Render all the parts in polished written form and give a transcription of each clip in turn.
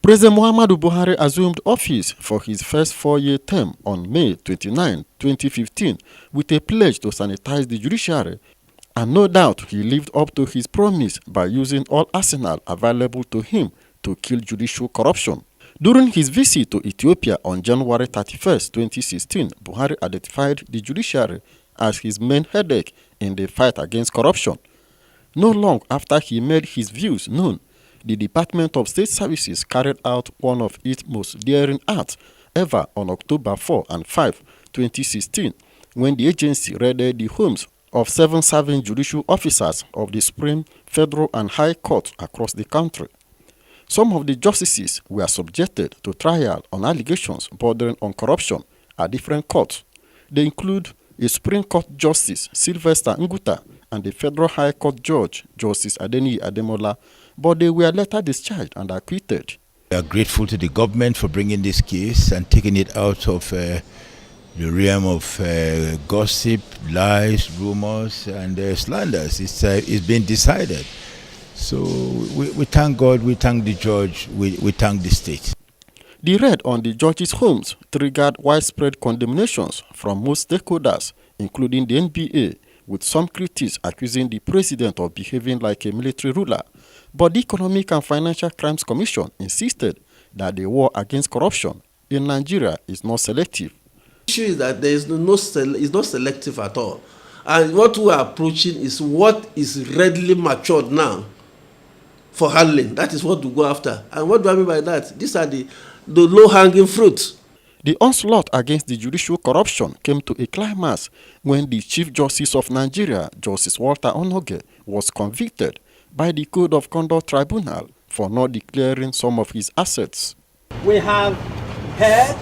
President Muhammadu Buhari assumed office for his first four-year term on May 29, 2015, with a pledge to sanitize the judiciary, and no doubt he lived up to his promise by using all arsenal available to him to kill judicial corruption. During his visit to Ethiopia on January 31, 2016, Buhari identified the judiciary as his main headache in the fight against corruption. No long after he made his views known, the Department of State Services carried out one of its most daring acts ever on October 4 and 5, 2016, when the agency raided the homes of 7 serving judicial officers of the Supreme, Federal and High Courts across the country. Some of the justices were subjected to trial on allegations bordering on corruption at different courts. They include a Supreme Court Justice, Sylvester Nguta, and the Federal High Court Judge, Justice Adeniyi Ademola, but they were later discharged and acquitted. We are grateful to the government for bringing this case and taking it out of the realm of gossip, lies, rumors, and slanders. It's been decided. So we thank God, we thank the judge, we thank the state. The raid on the judges' homes triggered widespread condemnations from most stakeholders, including the NBA, with some critics accusing the president of behaving like a military ruler. But the Economic and Financial Crimes Commission insisted that the war against corruption in Nigeria is not selective. The issue is that there is it's not selective at all. And what we are approaching is what is readily matured now for handling. That is what we go after. And what do I mean by that? These are the low-hanging fruits. The onslaught against the judicial corruption came to a climax when the Chief Justice of Nigeria, Justice Walter Onoge, was convicted by the Code of Conduct Tribunal for not declaring some of his assets. We have heard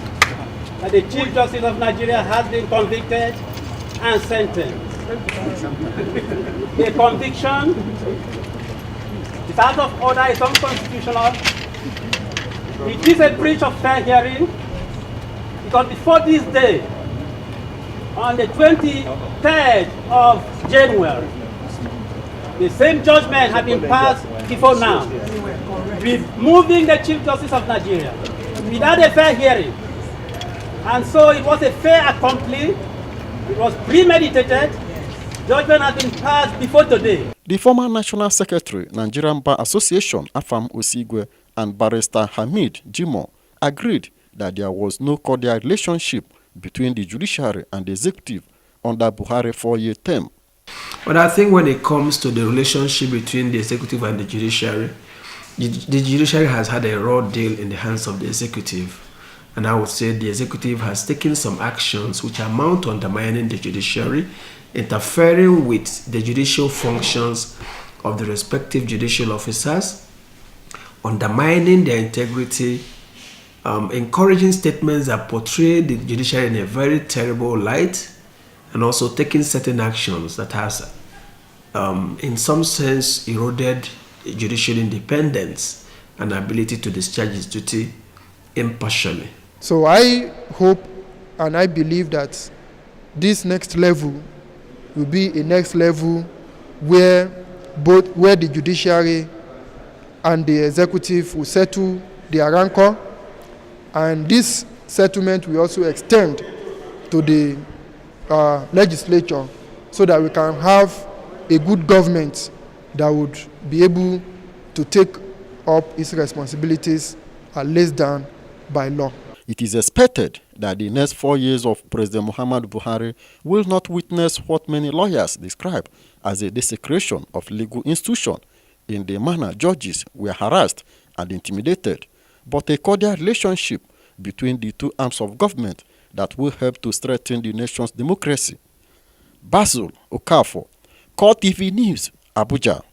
that the Chief Justice of Nigeria has been convicted and sentenced. The conviction is out of order, it's unconstitutional. It is a breach of fair hearing. Because before this day, on the 23rd of January, the same judgment had been passed before now, removing the Chief Justice of Nigeria without a fair hearing. And so it was a fait accompli, it was premeditated, judgment has been passed before today. The former National Secretary, Nigerian Bar Association, Afam Osigwe, and Barrister Hamid Jimo agreed that there was no cordial relationship between the judiciary and the executive under Buhari's four-year term. But I think when it comes to the relationship between the executive and the judiciary has had a raw deal in the hands of the executive. And I would say the executive has taken some actions which amount to undermining the judiciary, interfering with the judicial functions of the respective judicial officers, undermining their integrity, encouraging statements that portray the judiciary in a very terrible light, and also taking certain actions that has, in some sense, eroded judicial independence and ability to discharge its duty impartially. So I hope and I believe that this next level will be a next level where the judiciary and the executive will settle their rancor, and this settlement will also extend to the legislature so that we can have a good government that would be able to take up its responsibilities as laid down by law. It is expected that the next 4 years of President Muhammadu Buhari will not witness what many lawyers describe as a desecration of legal institutions in the manner judges were harassed and intimidated, but a cordial relationship between the two arms of government that will help to strengthen the nation's democracy. Basil Okafor, Core TV News, Abuja.